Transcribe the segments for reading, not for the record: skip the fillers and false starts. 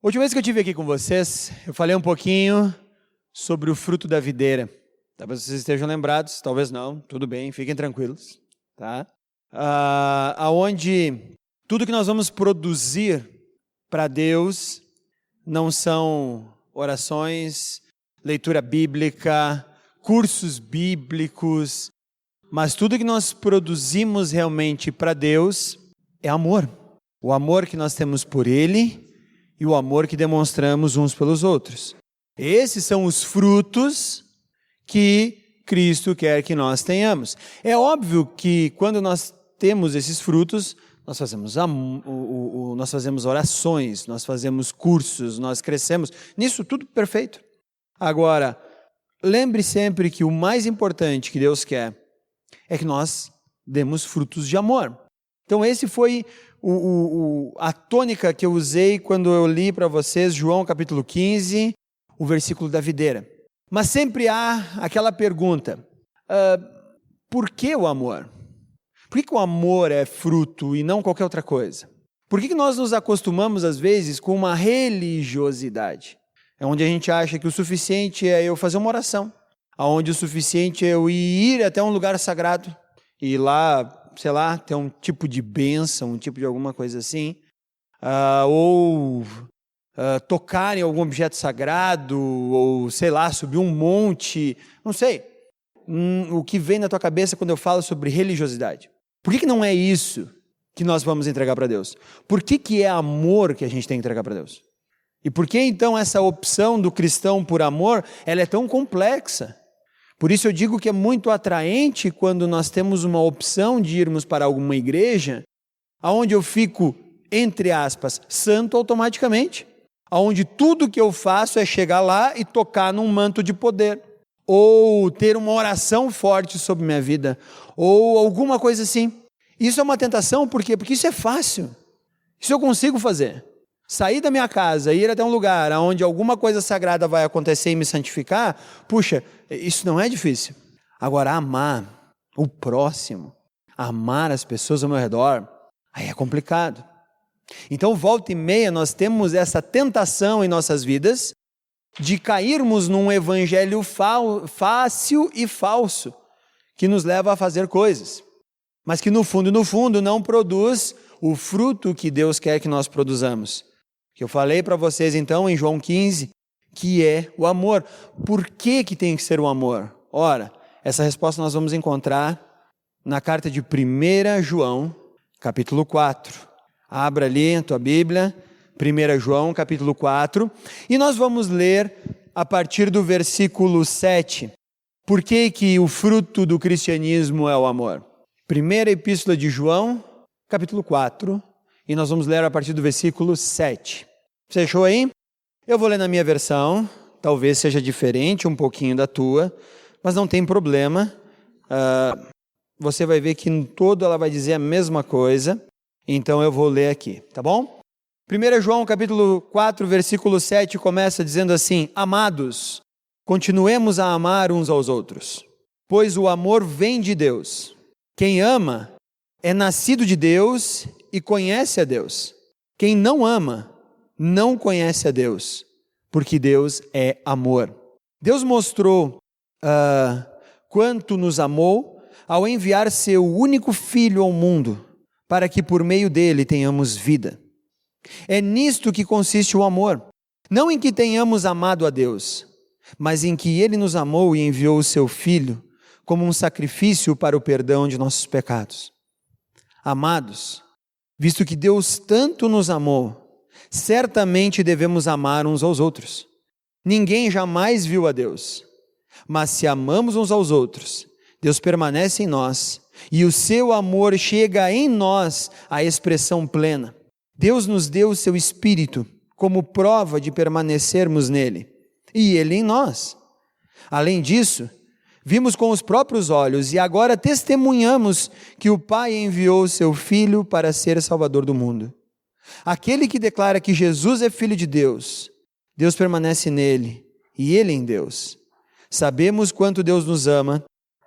A última vez que eu estive aqui com vocês, eu falei um pouquinho sobre o fruto da videira. Talvez vocês estejam lembrados, talvez não, tudo bem, fiquem tranquilos, tá? Aonde tudo que nós vamos produzir para Deus não são orações, leitura bíblica, cursos bíblicos, mas tudo que nós produzimos realmente para Deus é amor. O amor que nós temos por Ele e o amor que demonstramos uns pelos outros. Esses são os frutos que Cristo quer que nós tenhamos. É óbvio que quando nós temos esses frutos, nós fazemos orações, nós fazemos cursos, nós crescemos, nisso tudo perfeito. Agora, lembre sempre que o mais importante que Deus quer é que nós demos frutos de amor. Então esse foi a tônica que eu usei quando eu li para vocês João capítulo 15, o versículo da videira. Mas sempre há aquela pergunta, por que o amor? Por que o amor é fruto e não qualquer outra coisa? Por que nós nos acostumamos às vezes com uma religiosidade? É onde a gente acha que o suficiente é eu fazer uma oração, onde o suficiente é eu ir até um lugar sagrado e lá, sei lá, ter um tipo de bênção, um tipo de alguma coisa assim, ou tocar em algum objeto sagrado, ou sei lá, subir um monte, não sei. O que vem na tua cabeça quando eu falo sobre religiosidade? Por que não é isso que nós vamos entregar para Deus? Por que é amor que a gente tem que entregar para Deus? E por que então essa opção do cristão por amor, ela é tão complexa? Por isso eu digo que é muito atraente quando nós temos uma opção de irmos para alguma igreja, onde eu fico, entre aspas, santo automaticamente, onde tudo que eu faço é chegar lá e tocar num manto de poder, ou ter uma oração forte sobre minha vida, ou alguma coisa assim. Isso é uma tentação, por quê? Porque isso é fácil, isso eu consigo fazer. Sair da minha casa, ir até um lugar onde alguma coisa sagrada vai acontecer e me santificar, puxa, isso não é difícil. Agora, amar o próximo, amar as pessoas ao meu redor, aí é complicado. Então, volta e meia, nós temos essa tentação em nossas vidas de cairmos num evangelho fácil e falso, que nos leva a fazer coisas, mas que no fundo não produz o fruto que Deus quer que nós produzamos. Que eu falei para vocês então em João 15, que é o amor. Por que tem que ser o amor? Ora, essa resposta nós vamos encontrar na carta de 1 João, capítulo 4. Abra ali a tua Bíblia, 1 João, capítulo 4, e nós vamos ler a partir do versículo 7. Por que o fruto do cristianismo é o amor? Primeira Epístola de João, capítulo 4, e nós vamos ler a partir do versículo 7. Você achou aí? Eu vou ler na minha versão, talvez seja diferente um pouquinho da tua, mas não tem problema. Você vai ver que em todo ela vai dizer a mesma coisa, então eu vou ler aqui, tá bom? 1 João capítulo 4, versículo 7 começa dizendo assim: Amados, continuemos a amar uns aos outros, pois o amor vem de Deus. Quem ama é nascido de Deus e conhece a Deus. Quem não ama, não conhece a Deus, porque Deus é amor. Deus mostrou quanto nos amou ao enviar seu único Filho ao mundo, para que por meio dele tenhamos vida. É nisto que consiste o amor, não em que tenhamos amado a Deus, mas em que Ele nos amou e enviou o seu Filho como um sacrifício para o perdão de nossos pecados. Amados, visto que Deus tanto nos amou, certamente devemos amar uns aos outros. Ninguém jamais viu a Deus, mas se amamos uns aos outros, Deus permanece em nós e o seu amor chega em nós à expressão plena. Deus nos deu o seu Espírito como prova de permanecermos nele, e ele em nós. Além disso, vimos com os próprios olhos e agora testemunhamos que o Pai enviou o seu Filho para ser Salvador do mundo. Aquele que declara que Jesus é Filho de Deus, Deus permanece nele e ele em Deus. Sabemos quanto Deus nos ama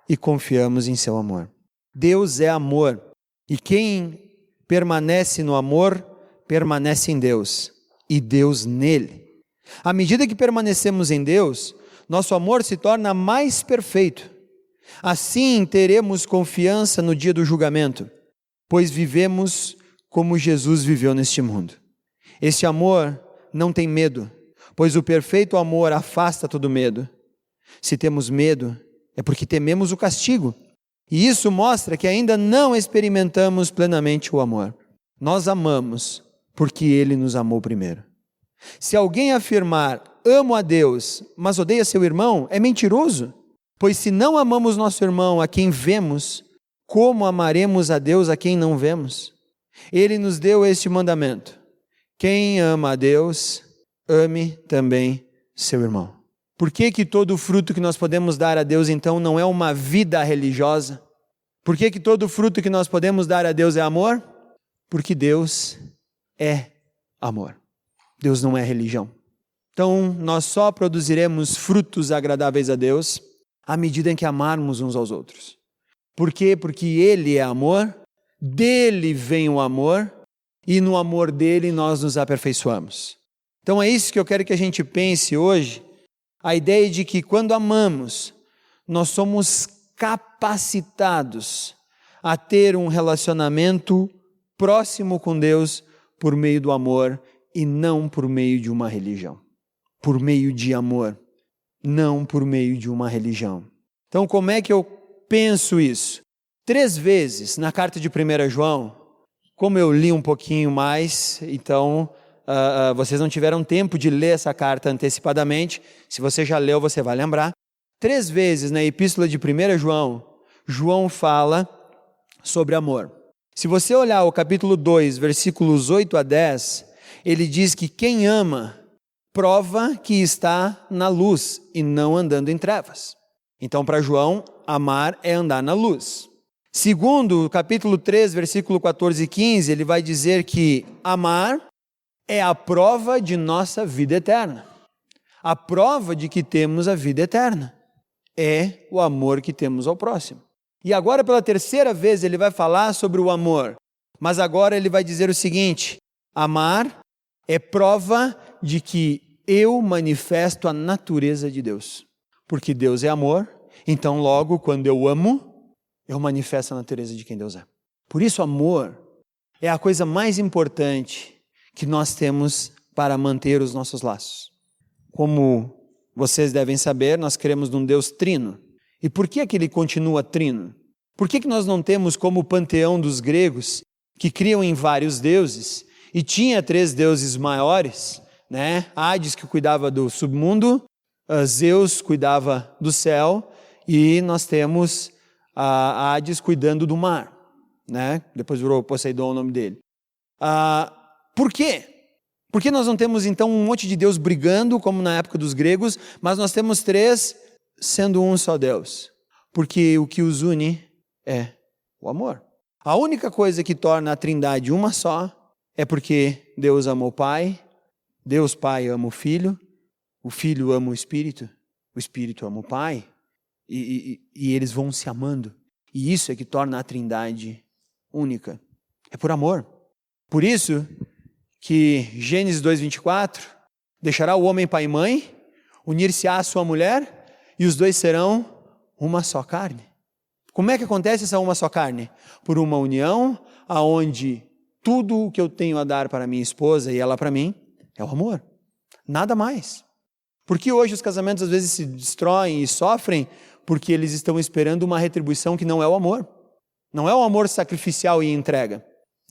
e confiamos em seu amor. Deus é amor, e quem permanece no amor, permanece em Deus, e Deus nele. À medida que permanecemos em Deus, nosso amor se torna mais perfeito. Assim teremos confiança no dia do julgamento, pois vivemos como Jesus viveu neste mundo. Este amor não tem medo, pois o perfeito amor afasta todo medo. Se temos medo, é porque tememos o castigo, e isso mostra que ainda não experimentamos plenamente o amor. Nós amamos porque Ele nos amou primeiro. Se alguém afirmar, amo a Deus, mas odeia seu irmão, é mentiroso. Pois se não amamos nosso irmão a quem vemos, como amaremos a Deus a quem não vemos? Ele nos deu este mandamento: quem ama a Deus, ame também seu irmão. Por que todo fruto que nós podemos dar a Deus, então, não é uma vida religiosa? Por que todo fruto que nós podemos dar a Deus é amor? Porque Deus é amor. Deus não é religião. Então, nós só produziremos frutos agradáveis a Deus à medida em que amarmos uns aos outros. Por quê? Porque Ele é amor, dele vem o amor, e no amor dele nós nos aperfeiçoamos. Então é isso que eu quero que a gente pense hoje, a ideia de que quando amamos, nós somos capacitados a ter um relacionamento próximo com Deus por meio do amor e não por meio de uma religião. Por meio de amor, não por meio de uma religião. Então, como é que eu penso isso? 3 vezes na carta de 1 João, como eu li um pouquinho mais, então vocês não tiveram tempo de ler essa carta antecipadamente. Se você já leu, você vai lembrar. 3 vezes na epístola de 1 João, João fala sobre amor. Se você olhar o capítulo 2, versículos 8 a 10, ele diz que quem ama prova que está na luz e não andando em trevas. Então, para João, amar é andar na luz. Segundo, o capítulo 3, versículo 14 e 15, ele vai dizer que amar é a prova de nossa vida eterna. A prova de que temos a vida eterna é o amor que temos ao próximo. E agora, pela 3ª vez, ele vai falar sobre o amor. Mas agora ele vai dizer o seguinte: amar é prova de que eu manifesto a natureza de Deus. Porque Deus é amor, então logo quando eu amo, eu manifesto a natureza de quem Deus é. Por isso, amor é a coisa mais importante que nós temos para manter os nossos laços. Como vocês devem saber, nós cremos num Deus trino. E por que ele continua trino? Por que nós não temos como o panteão dos gregos, que criam em vários deuses, e tinha 3 deuses maiores, né? Hades, que cuidava do submundo, Zeus cuidava do céu, e nós temos a Hades cuidando do mar, né? Depois virou Poseidon o nome dele. Por quê? Por que nós não temos então um monte de Deus brigando, como na época dos gregos, mas nós temos 3 sendo um só Deus? Porque o que os une é o amor. A única coisa que torna a Trindade uma só é porque Deus ama o Pai, Deus Pai ama o Filho ama o Espírito ama o Pai, e eles vão se amando. E isso é que torna a Trindade única. É por amor. Por isso que Gênesis 2:24, deixará o homem pai e mãe, unir-se-á à sua mulher, e os 2 serão uma só carne. Como é que acontece essa uma só carne? Por uma união, aonde tudo o que eu tenho a dar para minha esposa e ela para mim é o amor. Nada mais. Porque hoje os casamentos às vezes se destroem e sofrem porque eles estão esperando uma retribuição que não é o amor. Não é o amor sacrificial e entrega.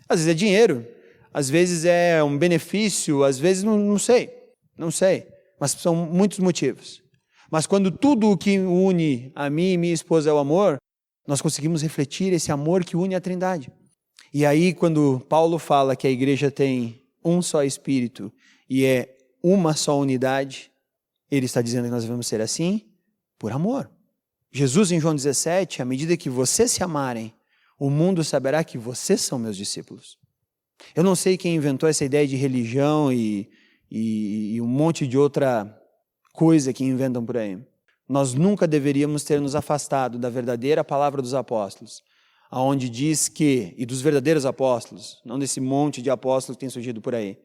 Às vezes é dinheiro, às vezes é um benefício, às vezes não sei, mas são muitos motivos. Mas quando tudo o que une a mim e minha esposa é o amor, nós conseguimos refletir esse amor que une a Trindade. E aí, quando Paulo fala que a igreja tem um só Espírito e é uma só unidade, ele está dizendo que nós devemos ser assim por amor. Jesus, em João 17, à medida que vocês se amarem, o mundo saberá que vocês são meus discípulos. Eu não sei quem inventou essa ideia de religião e um monte de outra coisa que inventam por aí. Nós nunca deveríamos ter nos afastado da verdadeira palavra dos apóstolos, aonde diz que, e dos verdadeiros apóstolos, não desse monte de apóstolos que tem surgido por aí,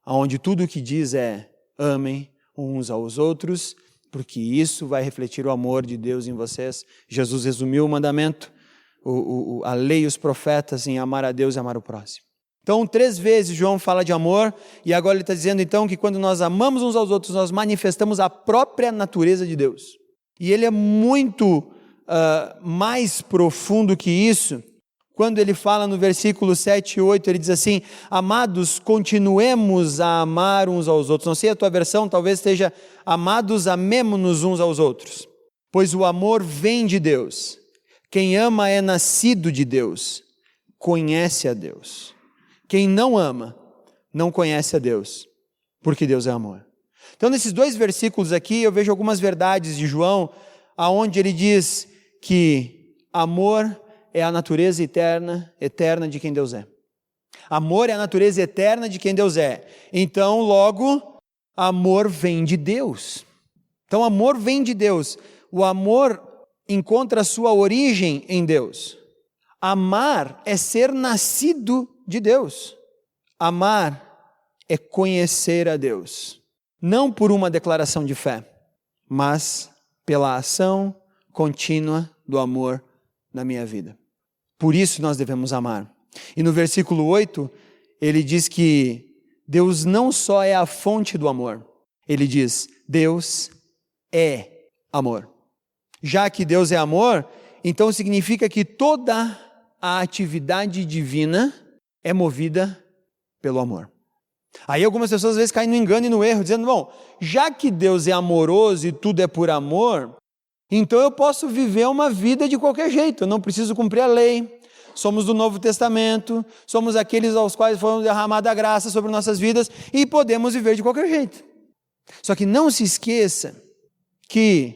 onde tudo o que diz é amem uns aos outros, porque isso vai refletir o amor de Deus em vocês. Jesus resumiu o mandamento, a lei e os profetas em amar a Deus e amar o próximo. Então, 3 vezes João fala de amor, e agora ele está dizendo então que quando nós amamos uns aos outros, nós manifestamos a própria natureza de Deus. E ele é muito mais profundo que isso, quando ele fala no versículo 7 e 8, ele diz assim: amados, continuemos a amar uns aos outros. Não sei a tua versão, talvez esteja amados, amemo-nos uns aos outros, pois o amor vem de Deus. Quem ama é nascido de Deus, conhece a Deus. Quem não ama, não conhece a Deus, porque Deus é amor. Então, nesses 2 versículos aqui, eu vejo algumas verdades de João, aonde ele diz que amor é a natureza eterna de quem Deus é. Amor é a natureza eterna de quem Deus é. Então, logo, amor vem de Deus. Então, amor vem de Deus. O amor encontra a sua origem em Deus. Amar é ser nascido de Deus. Amar é conhecer a Deus. Não por uma declaração de fé, mas pela ação contínua do amor na minha vida. Por isso nós devemos amar. E no versículo 8, ele diz que Deus não só é a fonte do amor, ele diz: Deus é amor. Já que Deus é amor, então significa que toda a atividade divina é movida pelo amor. Aí algumas pessoas às vezes caem no engano e no erro, dizendo: bom, já que Deus é amoroso e tudo é por amor, então eu posso viver uma vida de qualquer jeito, eu não preciso cumprir a lei, somos do Novo Testamento, somos aqueles aos quais foi derramada a graça sobre nossas vidas e podemos viver de qualquer jeito. Só que não se esqueça que,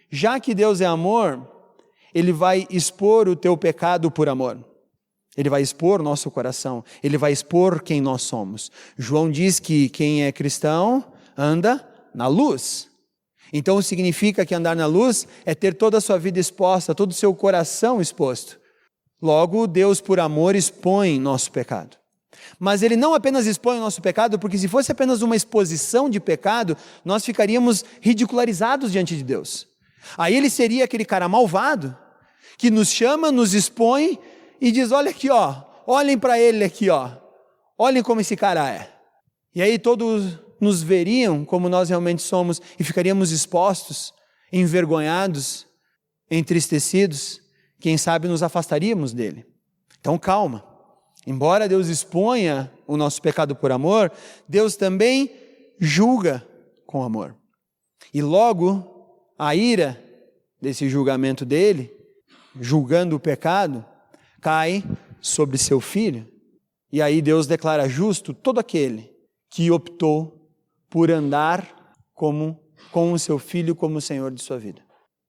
já que Deus é amor, Ele vai expor o teu pecado por amor. Ele vai expor nosso coração, Ele vai expor quem nós somos. João diz que quem é cristão anda na luz. Então significa que andar na luz é ter toda a sua vida exposta, todo o seu coração exposto. Logo, Deus por amor expõe nosso pecado. Mas Ele não apenas expõe o nosso pecado, porque se fosse apenas uma exposição de pecado, nós ficaríamos ridicularizados diante de Deus. Aí Ele seria aquele cara malvado, que nos chama, nos expõe e diz: olha aqui, ó, olhem para ele aqui, ó, olhem como esse cara é. E aí todos nos veriam como nós realmente somos e ficaríamos expostos, envergonhados, entristecidos, quem sabe nos afastaríamos dele. Então calma, embora Deus exponha o nosso pecado por amor, Deus também julga com amor. E logo a ira desse julgamento dele, julgando o pecado, cai sobre seu filho, e aí Deus declara justo todo aquele que optou por andar com o seu filho como Senhor de sua vida.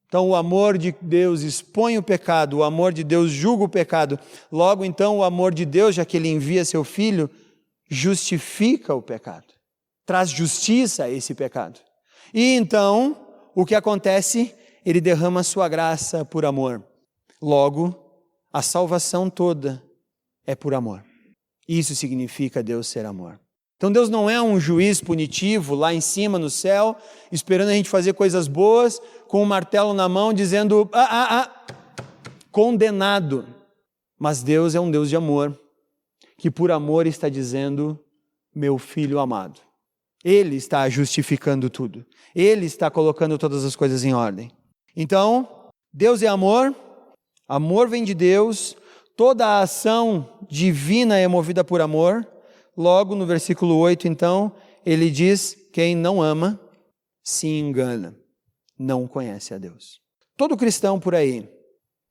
Então o amor de Deus expõe o pecado, o amor de Deus julga o pecado, logo então o amor de Deus, já que Ele envia seu filho, justifica o pecado, traz justiça a esse pecado. E então, o que acontece? Ele derrama a sua graça por amor. Logo, a salvação toda é por amor. Isso significa Deus ser amor. Então Deus não é um juiz punitivo lá em cima no céu, esperando a gente fazer coisas boas, com um martelo na mão, dizendo, condenado. Mas Deus é um Deus de amor, que por amor está dizendo, meu filho amado. Ele está justificando tudo. Ele está colocando todas as coisas em ordem. Então, Deus é amor, amor vem de Deus, toda a ação divina é movida por amor. Logo, no versículo 8, então, ele diz, quem não ama, se engana, não conhece a Deus. Todo cristão por aí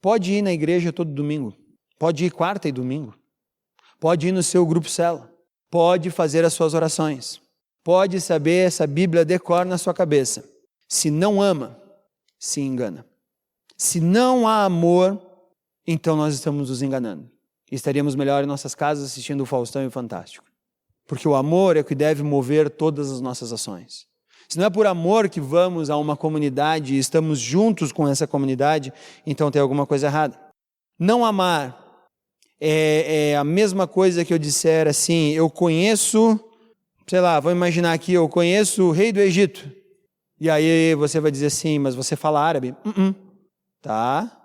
pode ir na igreja todo domingo, pode ir quarta e domingo, pode ir no seu grupo célula, pode fazer as suas orações, pode saber essa Bíblia de cor na sua cabeça. Se não ama, se engana. Se não há amor, então nós estamos nos enganando. Estaríamos melhor em nossas casas assistindo o Faustão e o Fantástico. Porque o amor é o que deve mover todas as nossas ações. Se não é por amor que vamos a uma comunidade e estamos juntos com essa comunidade, então tem alguma coisa errada. Não amar é a mesma coisa que eu disser assim, eu conheço sei lá, vamos imaginar aqui, eu conheço o rei do Egito. E aí você vai dizer assim, mas você fala árabe? Tá.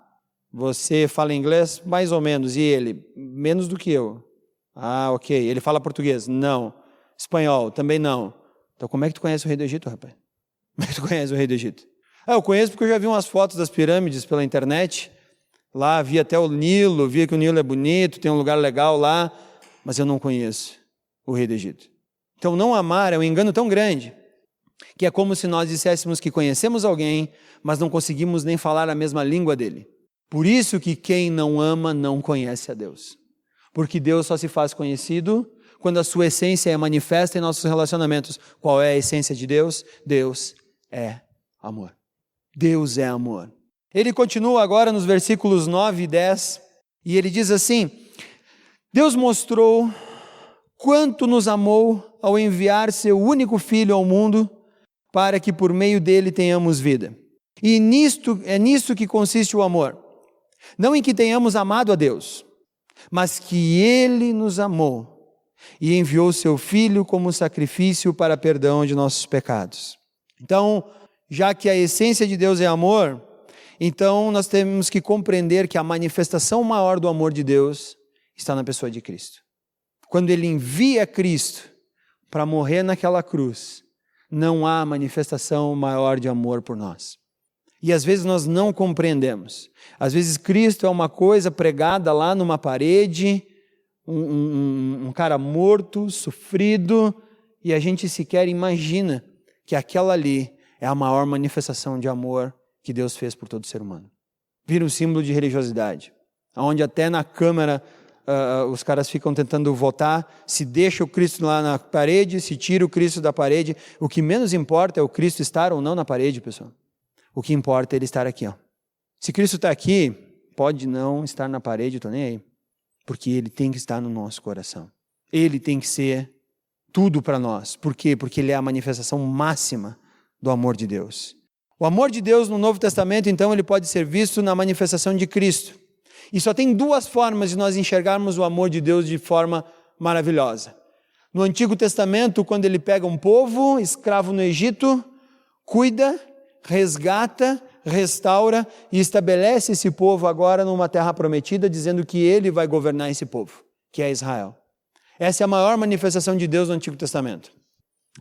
Você fala inglês? Mais ou menos. E ele? Menos do que eu. Ah, ok. Ele fala português? Não. Espanhol? Também não. Então como é que tu conhece o rei do Egito, rapaz? Como é que tu conhece o rei do Egito? Eu conheço porque eu já vi umas fotos das pirâmides pela internet. Lá vi até o Nilo, vi que o Nilo é bonito, tem um lugar legal lá, mas eu não conheço o rei do Egito. Então não amar é um engano tão grande, que é como se nós disséssemos que conhecemos alguém, mas não conseguimos nem falar a mesma língua dele. Por isso que quem não ama não conhece a Deus. Porque Deus só se faz conhecido quando a sua essência é manifesta em nossos relacionamentos. Qual é a essência de Deus? Deus é amor. Deus é amor. Ele continua agora nos versículos 9 e 10, e ele diz assim: Deus mostrou quanto nos amou ao enviar seu único Filho ao mundo, para que por meio dele tenhamos vida. E é nisto que consiste o amor. Não em que tenhamos amado a Deus, mas que Ele nos amou e enviou seu Filho como sacrifício para perdão de nossos pecados. Então, já que a essência de Deus é amor, então nós temos que compreender que a manifestação maior do amor de Deus está na pessoa de Cristo. Quando Ele envia Cristo para morrer naquela cruz, não há manifestação maior de amor por nós. E às vezes nós não compreendemos. Às vezes Cristo é uma coisa pregada lá numa parede, um cara morto, sofrido, e a gente sequer imagina que aquela ali é a maior manifestação de amor que Deus fez por todo ser humano. Vira um símbolo de religiosidade, onde até na Câmara os caras ficam tentando votar, se deixa o Cristo lá na parede, se tira o Cristo da parede. O que menos importa é o Cristo estar ou não na parede, pessoal. O que importa é Ele estar aqui. Se Cristo está aqui, pode não estar na parede, estou nem aí. Porque Ele tem que estar no nosso coração. Ele tem que ser tudo para nós. Por quê? Porque Ele é a manifestação máxima do amor de Deus. O amor de Deus no Novo Testamento, então, ele pode ser visto na manifestação de Cristo. E só tem duas formas de nós enxergarmos o amor de Deus de forma maravilhosa. No Antigo Testamento, quando Ele pega um povo escravo no Egito, cuida, resgata, restaura e estabelece esse povo agora numa terra prometida, dizendo que Ele vai governar esse povo, que é Israel. Essa é a maior manifestação de Deus no Antigo Testamento.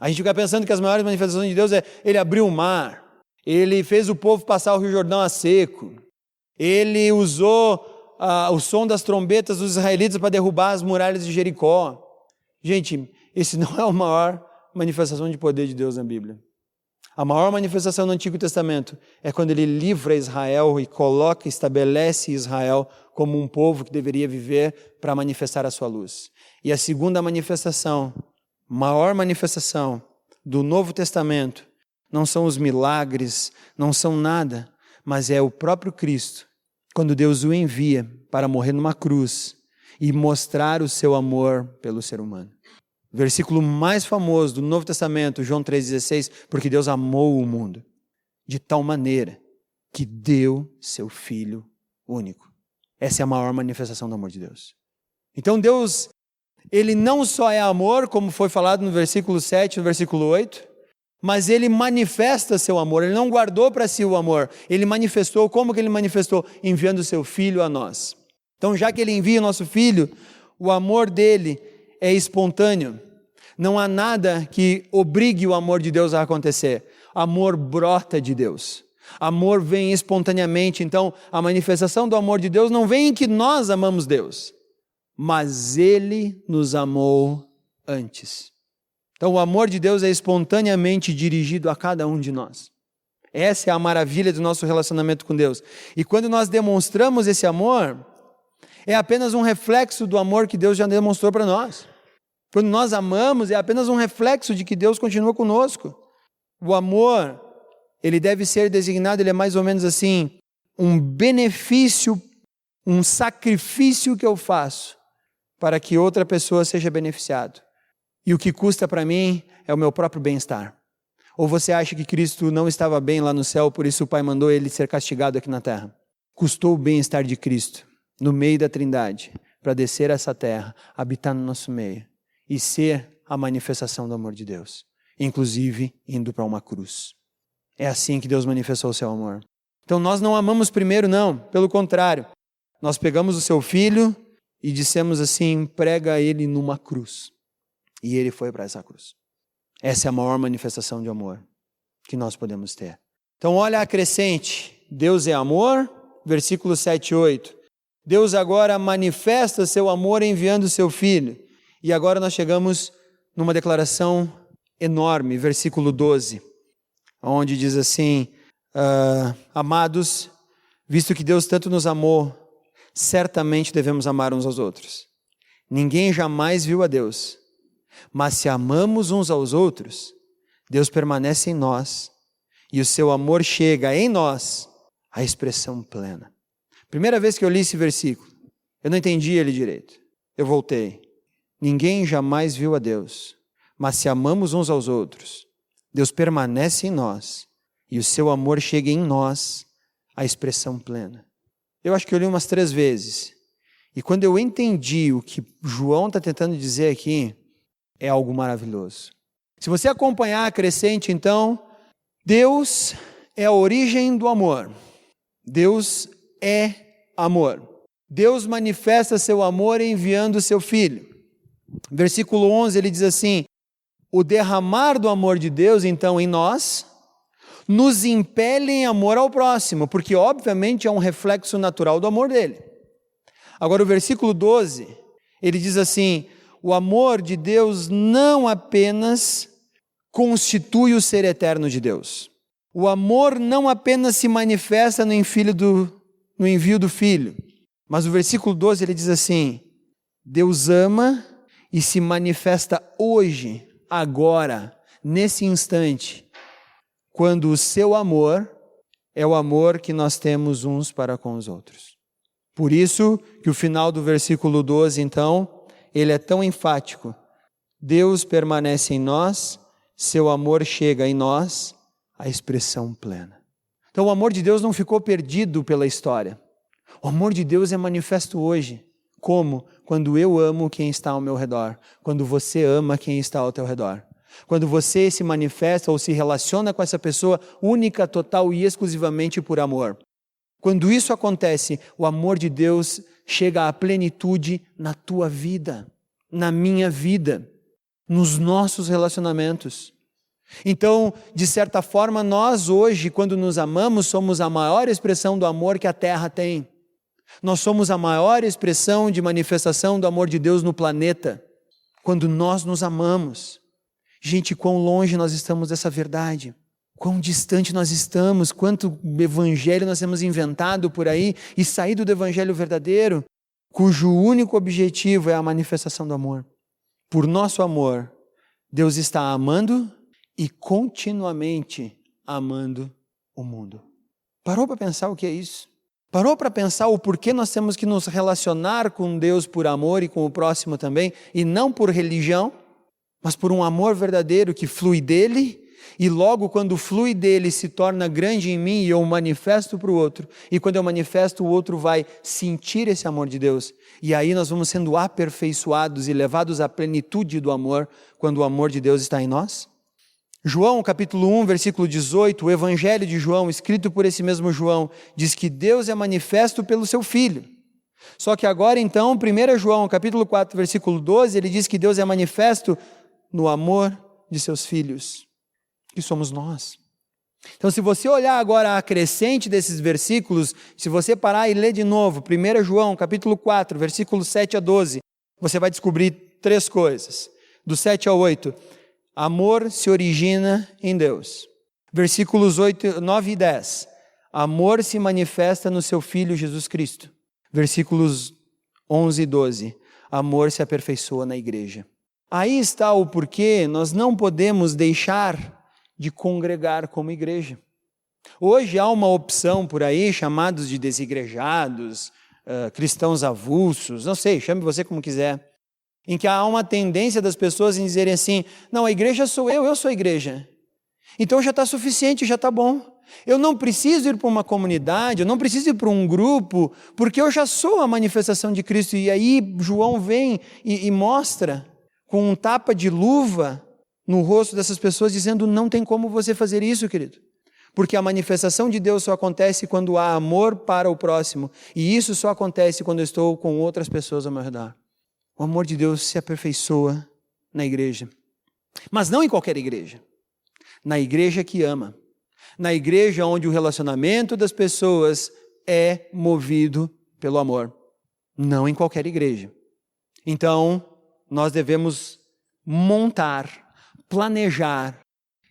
A gente fica pensando que as maiores manifestações de Deus é Ele abriu o mar, Ele fez o povo passar o Rio Jordão a seco, Ele usou o som das trombetas dos israelitas para derrubar as muralhas de Jericó. Gente, esse não é a maior manifestação de poder de Deus na Bíblia. A maior manifestação no Antigo Testamento é quando Ele livra Israel e estabelece Israel como um povo que deveria viver para manifestar a sua luz. E a segunda manifestação, maior manifestação do Novo Testamento, não são os milagres, não são nada, mas é o próprio Cristo, quando Deus o envia para morrer numa cruz e mostrar o seu amor pelo ser humano. O versículo mais famoso do Novo Testamento, João 3,16, porque Deus amou o mundo de tal maneira que deu seu Filho único. Essa é a maior manifestação do amor de Deus. Então Deus, Ele não só é amor, como foi falado no versículo 7, no versículo 8, mas Ele manifesta seu amor. Ele não guardou para si o amor, Ele manifestou. Como que Ele manifestou? Enviando o seu Filho a nós. Então, já que Ele envia o nosso Filho, o amor dEle é espontâneo. Não há nada que obrigue o amor de Deus a acontecer. Amor brota de Deus. Amor vem espontaneamente. Então, a manifestação do amor de Deus não vem em que nós amamos Deus, mas Ele nos amou antes. Então, o amor de Deus é espontaneamente dirigido a cada um de nós. Essa é a maravilha do nosso relacionamento com Deus. E quando nós demonstramos esse amor, é apenas um reflexo do amor que Deus já demonstrou para nós. Quando nós amamos, é apenas um reflexo de que Deus continua conosco. O amor, ele deve ser designado, ele é mais ou menos assim, um benefício, um sacrifício que eu faço para que outra pessoa seja beneficiada. E o que custa para mim é o meu próprio bem-estar. Ou você acha que Cristo não estava bem lá no céu, por isso o Pai mandou Ele ser castigado aqui na terra? Custou o bem-estar de Cristo, no meio da Trindade, para descer a essa terra, habitar no nosso meio e ser a manifestação do amor de Deus, inclusive indo para uma cruz. É assim que Deus manifestou o seu amor. Então nós não amamos primeiro, não, pelo contrário. Nós pegamos o seu filho e dissemos assim, prega ele numa cruz. E ele foi para essa cruz. Essa é a maior manifestação de amor que nós podemos ter. Então olha a crescente, Deus é amor, versículo 7 e 8. Deus agora manifesta seu amor enviando seu filho. E agora nós chegamos numa declaração enorme, versículo 12, onde diz assim, amados, visto que Deus tanto nos amou, certamente devemos amar uns aos outros. Ninguém jamais viu a Deus, mas se amamos uns aos outros, Deus permanece em nós e o seu amor chega em nós à expressão plena. Primeira vez que eu li esse versículo, eu não entendi ele direito. Eu voltei. Ninguém jamais viu a Deus, mas se amamos uns aos outros, Deus permanece em nós e o seu amor chega em nós à expressão plena. Eu acho que eu li umas 3 vezes. E quando eu entendi o que João está tentando dizer aqui, é algo maravilhoso. Se você acompanhar a crescente, então, Deus é a origem do amor. Deus é amor. Deus manifesta seu amor enviando o seu Filho. Versículo 11, ele diz assim, o derramar do amor de Deus, então, em nós, nos impele em amor ao próximo, porque, obviamente, é um reflexo natural do amor dele. Agora, o versículo 12, ele diz assim, o amor de Deus não apenas constitui o ser eterno de Deus. O amor não apenas se manifesta no envio do Filho, mas o versículo 12 ele diz assim, Deus ama e se manifesta hoje, agora, nesse instante, quando o seu amor é o amor que nós temos uns para com os outros. Por isso que o final do versículo 12, então, ele é tão enfático. Deus permanece em nós, seu amor chega em nós, a expressão plena. Então o amor de Deus não ficou perdido pela história. O amor de Deus é manifesto hoje. Como? Quando eu amo quem está ao meu redor. Quando você ama quem está ao teu redor. Quando você se manifesta ou se relaciona com essa pessoa única, total e exclusivamente por amor. Quando isso acontece, o amor de Deus chega à plenitude na tua vida, na minha vida, nos nossos relacionamentos. Então, de certa forma, nós hoje, quando nos amamos, somos a maior expressão do amor que a terra tem. Nós somos a maior expressão de manifestação do amor de Deus no planeta, quando nós nos amamos. Gente, quão longe nós estamos dessa verdade, quão distante nós estamos, quanto evangelho nós temos inventado por aí e saído do evangelho verdadeiro, cujo único objetivo é a manifestação do amor. Por nosso amor, Deus está amando e continuamente amando o mundo. Parou para pensar o que é isso? Parou para pensar o porquê nós temos que nos relacionar com Deus por amor e com o próximo também, e não por religião, mas por um amor verdadeiro que flui dele, e logo quando flui dele se torna grande em mim e eu manifesto para o outro, e quando eu manifesto o outro vai sentir esse amor de Deus, e aí nós vamos sendo aperfeiçoados e levados à plenitude do amor, quando o amor de Deus está em nós. João, capítulo 1, versículo 18, o Evangelho de João, escrito por esse mesmo João, diz que Deus é manifesto pelo seu Filho. Só que agora então, 1 João, capítulo 4, versículo 12, ele diz que Deus é manifesto no amor de seus filhos, que somos nós. Então, se você olhar agora a crescente desses versículos, se você parar e ler de novo, 1 João, capítulo 4, versículos 7 a 12, você vai descobrir 3 coisas. Do 7 ao 8, amor se origina em Deus. Versículos 9 e 10, amor se manifesta no seu Filho Jesus Cristo. Versículos 11 e 12, amor se aperfeiçoa na igreja. Aí está o porquê nós não podemos deixar de congregar como igreja. Hoje há uma opção por aí, chamados de desigrejados, cristãos avulsos, não sei, chame você como quiser, em que há uma tendência das pessoas em dizerem assim, não, a igreja sou eu sou a igreja. Então já está suficiente, já está bom. Eu não preciso ir para uma comunidade, eu não preciso ir para um grupo, porque eu já sou a manifestação de Cristo. E aí João vem e mostra com um tapa de luva no rosto dessas pessoas, dizendo: não tem como você fazer isso, querido. Porque a manifestação de Deus só acontece quando há amor para o próximo. E isso só acontece quando eu estou com outras pessoas ao meu redor. O amor de Deus se aperfeiçoa na igreja. Mas não em qualquer igreja. Na igreja que ama. Na igreja onde o relacionamento das pessoas é movido pelo amor. Não em qualquer igreja. Então, nós devemos montar, planejar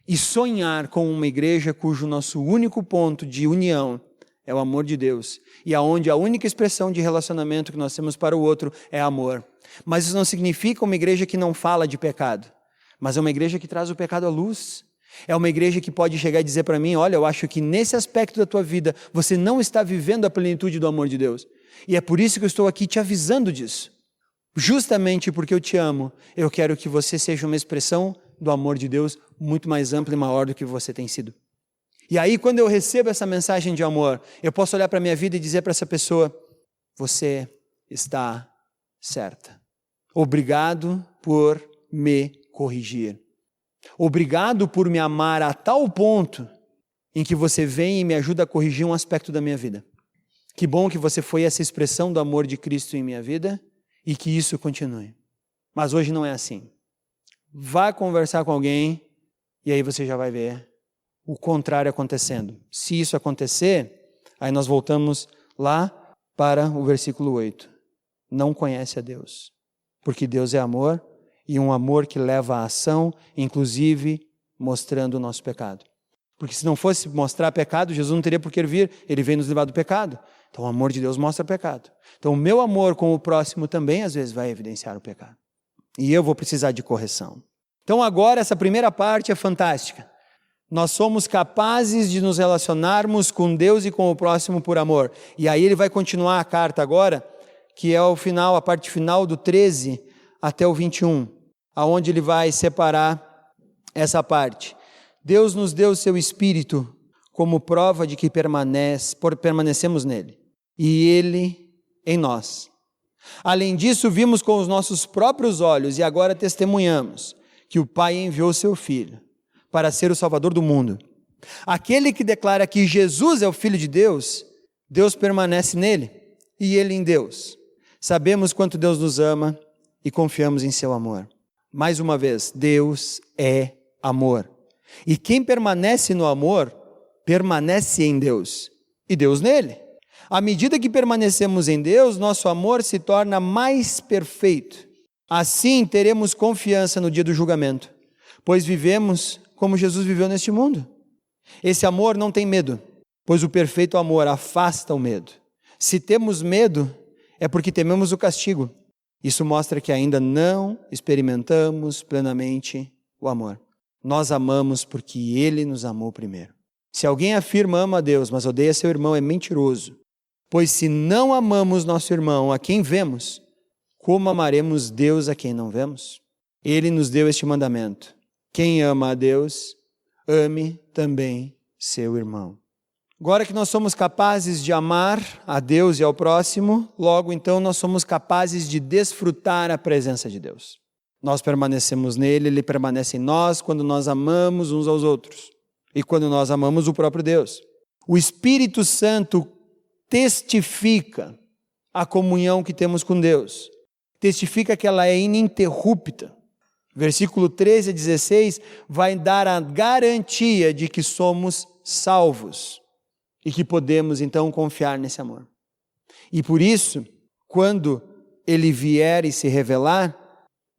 e sonhar com uma igreja cujo nosso único ponto de união é o amor de Deus, e aonde a única expressão de relacionamento que nós temos para o outro é amor. Mas isso não significa uma igreja que não fala de pecado, mas é uma igreja que traz o pecado à luz. É uma igreja que pode chegar e dizer para mim: olha, eu acho que nesse aspecto da tua vida você não está vivendo a plenitude do amor de Deus, e é por isso que eu estou aqui te avisando disso. Justamente porque eu te amo, eu quero que você seja uma expressão do amor de Deus muito mais ampla e maior do que você tem sido. E aí, quando eu recebo essa mensagem de amor, eu posso olhar para a minha vida e dizer para essa pessoa: você está certa. Obrigado por me corrigir. Obrigado por me amar a tal ponto em que você vem e me ajuda a corrigir um aspecto da minha vida. Que bom que você foi essa expressão do amor de Cristo em minha vida e que isso continue. Mas hoje não é assim. Vá conversar com alguém e aí você já vai ver o contrário acontecendo. Se isso acontecer, aí nós voltamos lá para o versículo 8. Não conhece a Deus, porque Deus é amor, e um amor que leva à ação, inclusive mostrando o nosso pecado. Porque se não fosse mostrar pecado, Jesus não teria por que vir, ele veio nos livrar do pecado. Então o amor de Deus mostra pecado. Então o meu amor com o próximo também às vezes vai evidenciar o pecado. E eu vou precisar de correção. Então agora essa primeira parte é fantástica. Nós somos capazes de nos relacionarmos com Deus e com o próximo por amor. E aí ele vai continuar a carta agora, que é o final, a parte final do 13 até o 21, aonde ele vai separar essa parte. Deus nos deu o seu Espírito como prova de que permanecemos nele, e ele em nós. Além disso, vimos com os nossos próprios olhos e agora testemunhamos que o Pai enviou seu Filho para ser o Salvador do mundo. Aquele que declara que Jesus é o Filho de Deus, Deus permanece nele e ele em Deus. Sabemos quanto Deus nos ama e confiamos em seu amor. Mais uma vez, Deus é amor. E quem permanece no amor, permanece em Deus e Deus nele. À medida que permanecemos em Deus, nosso amor se torna mais perfeito. Assim teremos confiança no dia do julgamento, pois vivemos como Jesus viveu neste mundo. Esse amor não tem medo, pois o perfeito amor afasta o medo. Se temos medo, é porque tememos o castigo. Isso mostra que ainda não experimentamos plenamente o amor. Nós amamos porque Ele nos amou primeiro. Se alguém afirma ama a Deus, mas odeia seu irmão, é mentiroso. Pois se não amamos nosso irmão a quem vemos, como amaremos Deus a quem não vemos? Ele nos deu este mandamento: quem ama a Deus, ame também seu irmão. Agora que nós somos capazes de amar a Deus e ao próximo, logo então nós somos capazes de desfrutar a presença de Deus. Nós permanecemos nele, ele permanece em nós quando nós amamos uns aos outros e quando nós amamos o próprio Deus. O Espírito Santo testifica a comunhão que temos com Deus, testifica que ela é ininterrupta. Versículo 13 a 16 vai dar a garantia de que somos salvos e que podemos então confiar nesse amor. E por isso, quando ele vier e se revelar,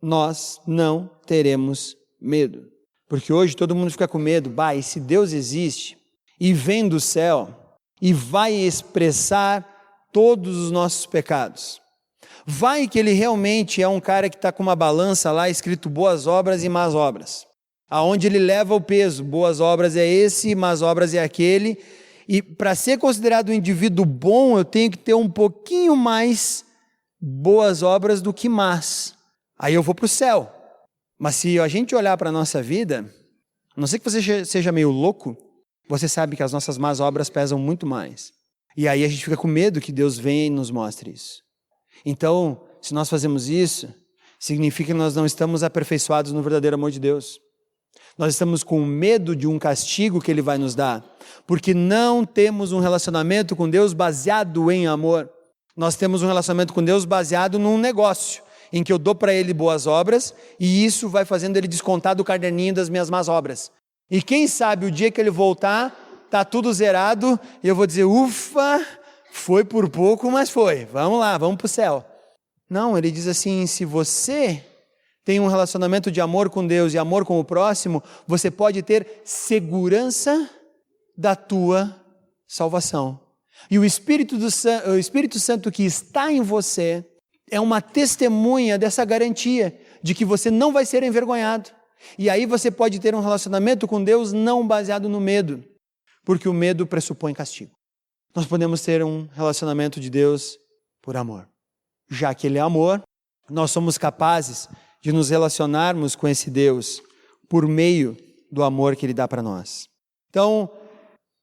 nós não teremos medo. Porque hoje todo mundo fica com medo: e se Deus existe e vem do céu e vai expressar todos os nossos pecados? Vai que ele realmente é um cara que está com uma balança lá escrito boas obras e más obras, aonde ele leva o peso, boas obras é esse, más obras é aquele, e para ser considerado um indivíduo bom, eu tenho que ter um pouquinho mais boas obras do que más. Aí eu vou para o céu. Mas se a gente olhar para a nossa vida, a não ser que você seja meio louco, você sabe que as nossas más obras pesam muito mais. E aí a gente fica com medo que Deus venha e nos mostre isso. Então, se nós fazemos isso, significa que nós não estamos aperfeiçoados no verdadeiro amor de Deus. Nós estamos com medo de um castigo que Ele vai nos dar, porque não temos um relacionamento com Deus baseado em amor. Nós temos um relacionamento com Deus baseado num negócio, em que eu dou para Ele boas obras, e isso vai fazendo Ele descontar do caderninho das minhas más obras. E quem sabe o dia que Ele voltar, está tudo zerado, e eu vou dizer, ufa, foi por pouco, mas foi. Vamos lá, vamos para o céu. Não, Ele diz assim, se você tem um relacionamento de amor com Deus e amor com o próximo, você pode ter segurança da tua salvação. E o Espírito Santo que está em você é uma testemunha dessa garantia de que você não vai ser envergonhado. E aí você pode ter um relacionamento com Deus não baseado no medo, porque o medo pressupõe castigo. Nós podemos ter um relacionamento de Deus por amor. Já que Ele é amor, nós somos capazes de nos relacionarmos com esse Deus por meio do amor que Ele dá para nós. Então,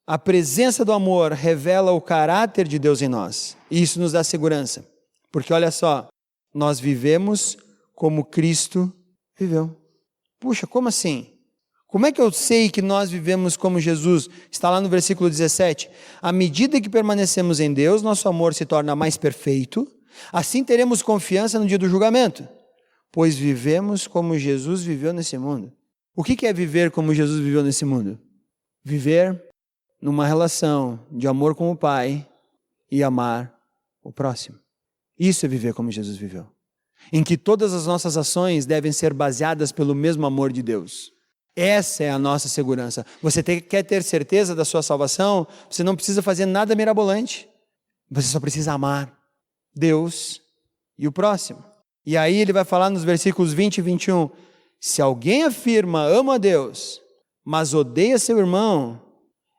a presença do amor revela o caráter de Deus em nós. E isso nos dá segurança. Porque olha só, nós vivemos como Cristo viveu. Puxa, como assim? Como é que eu sei que nós vivemos como Jesus? Está lá no versículo 17. À medida que permanecemos em Deus, nosso amor se torna mais perfeito. Assim teremos confiança no dia do julgamento. Pois vivemos como Jesus viveu nesse mundo. O que é viver como Jesus viveu nesse mundo? Viver numa relação de amor com o Pai e amar o próximo. Isso é viver como Jesus viveu. Em que todas as nossas ações devem ser baseadas pelo mesmo amor de Deus. Essa é a nossa segurança. Você quer ter certeza da sua salvação? Você não precisa fazer nada mirabolante. Você só precisa amar Deus e o próximo. E aí ele vai falar nos versículos 20 e 21, se alguém afirma, amo a Deus, mas odeia seu irmão,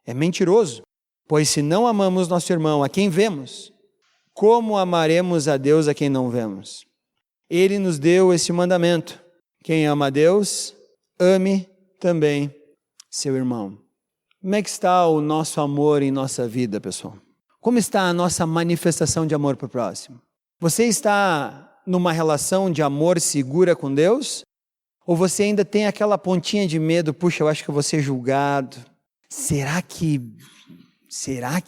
é mentiroso. Pois se não amamos nosso irmão, a quem vemos, como amaremos a Deus a quem não vemos? Ele nos deu esse mandamento, quem ama a Deus, ame também seu irmão. Como é que está o nosso amor em nossa vida, pessoal? Como está a nossa manifestação de amor para o próximo? Você está numa relação de amor segura com Deus? Ou você ainda tem aquela pontinha de medo, puxa, eu acho que eu vou ser julgado. Será que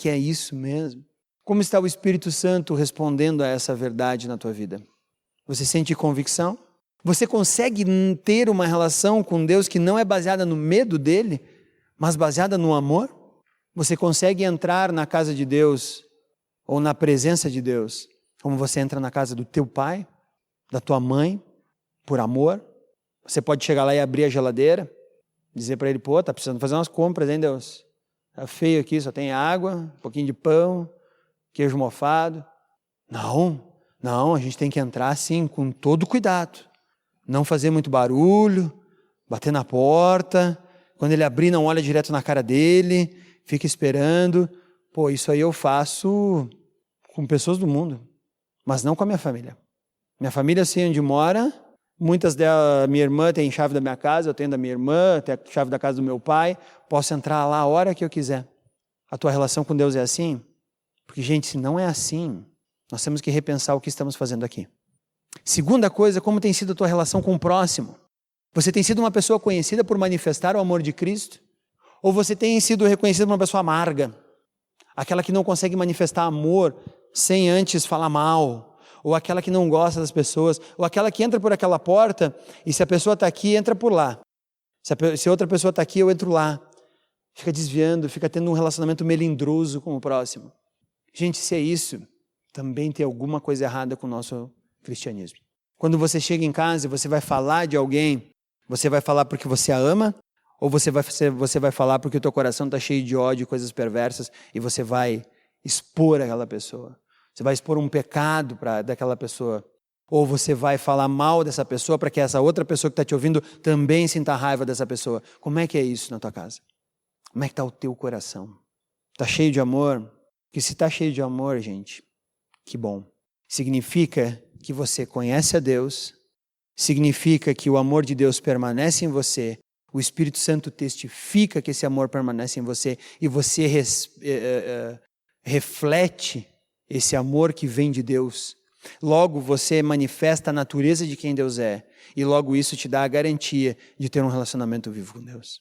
é isso mesmo? Como está o Espírito Santo respondendo a essa verdade na tua vida? Você sente convicção? Você consegue ter uma relação com Deus que não é baseada no medo dele, mas baseada no amor? Você consegue entrar na casa de Deus ou na presença de Deus como você entra na casa do teu pai, da tua mãe, por amor? Você pode chegar lá e abrir a geladeira, dizer para ele, pô, tá precisando fazer umas compras, hein, Deus? Tá feio aqui, só tem água, um pouquinho de pão, queijo mofado. Não, a gente tem que entrar assim, com todo cuidado. Não fazer muito barulho, bater na porta. Quando ele abrir, não olha direto na cara dele, fica esperando. Pô, isso aí eu faço com pessoas do mundo, mas não com a minha família. Minha família, assim, onde mora, muitas delas, minha irmã tem chave da minha casa, eu tenho da minha irmã, tenho a chave da casa do meu pai, posso entrar lá a hora que eu quiser. A tua relação com Deus é assim? Porque, gente, se não é assim, nós temos que repensar o que estamos fazendo aqui. Segunda coisa, como tem sido a tua relação com o próximo? Você tem sido uma pessoa conhecida por manifestar o amor de Cristo? Ou você tem sido reconhecido como uma pessoa amarga? Aquela que não consegue manifestar amor sem antes falar mal? Ou aquela que não gosta das pessoas? Ou aquela que entra por aquela porta e se a pessoa está aqui, entra por lá. Se outra pessoa está aqui, eu entro lá. Fica desviando, fica tendo um relacionamento melindroso com o próximo. Gente, se é isso, também tem alguma coisa errada com o nosso cristianismo. Quando você chega em casa e você vai falar de alguém, você vai falar porque você a ama? Ou você vai falar porque o teu coração está cheio de ódio e coisas perversas e você vai expor aquela pessoa? Você vai expor um pecado daquela pessoa? Ou você vai falar mal dessa pessoa para que essa outra pessoa que está te ouvindo também sinta raiva dessa pessoa? Como é que é isso na tua casa? Como é que está o teu coração? Está cheio de amor? Porque se está cheio de amor, gente, que bom. Significa que você conhece a Deus, significa que o amor de Deus permanece em você, o Espírito Santo testifica que esse amor permanece em você e você reflete esse amor que vem de Deus Logo, você manifesta a natureza de quem Deus é. E logo isso te dá a garantia de ter um relacionamento vivo com Deus.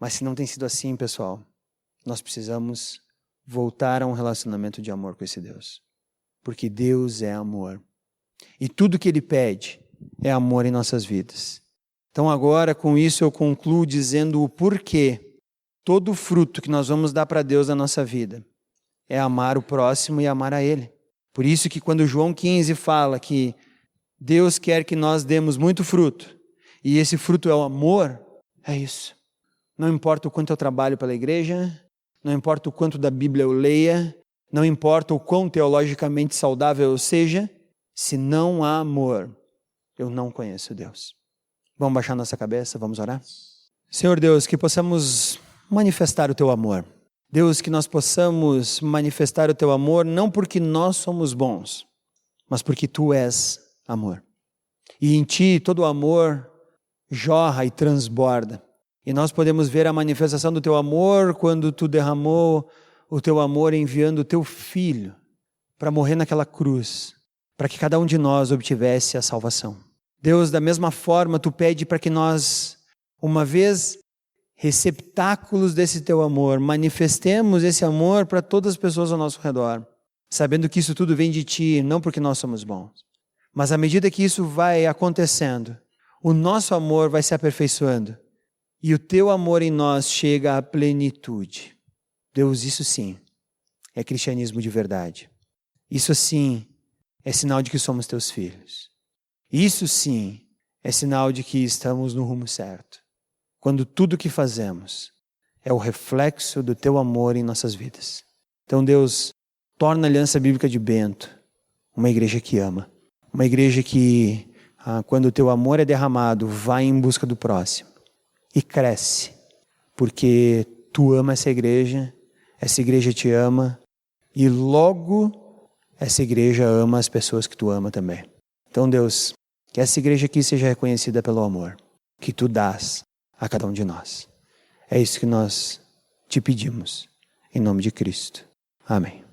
Mas se não tem sido assim, pessoal, nós precisamos voltar a um relacionamento de amor com esse Deus. Porque Deus é amor. E tudo que Ele pede é amor em nossas vidas. Então agora, com isso, eu concluo dizendo o porquê. Todo fruto que nós vamos dar para Deus na nossa vida é amar o próximo e amar a Ele. Por isso que quando João 15 fala que Deus quer que nós demos muito fruto, e esse fruto é o amor, é isso. Não importa o quanto eu trabalho pela igreja, não importa o quanto da Bíblia eu leia, não importa o quão teologicamente saudável eu seja, se não há amor, eu não conheço Deus. Vamos baixar nossa cabeça, vamos orar? Senhor Deus, que possamos manifestar o Teu amor. Deus, que nós possamos manifestar o Teu amor não porque nós somos bons, mas porque Tu és amor. E em Ti todo amor jorra e transborda. E nós podemos ver a manifestação do Teu amor quando Tu derramou o Teu amor enviando o Teu Filho para morrer naquela cruz, para que cada um de nós obtivesse a salvação. Deus, da mesma forma, Tu pede para que nós, uma vez receptáculos desse Teu amor, manifestemos esse amor para todas as pessoas ao nosso redor, sabendo que isso tudo vem de Ti, não porque nós somos bons. Mas à medida que isso vai acontecendo, o nosso amor vai se aperfeiçoando e o Teu amor em nós chega à plenitude. Deus, isso sim é cristianismo de verdade. Isso sim é sinal de que somos Teus filhos. Isso sim é sinal de que estamos no rumo certo. Quando tudo o que fazemos é o reflexo do Teu amor em nossas vidas. Então, Deus, torna a Aliança Bíblica de Bento uma igreja que ama. Uma igreja que, quando o Teu amor é derramado, vai em busca do próximo. E cresce. Porque Tu ama essa igreja Te ama. E logo, essa igreja ama as pessoas que Tu ama também. Então, Deus, que essa igreja aqui seja reconhecida pelo amor que Tu dás a cada um de nós. É isso que nós Te pedimos, em nome de Cristo. Amém.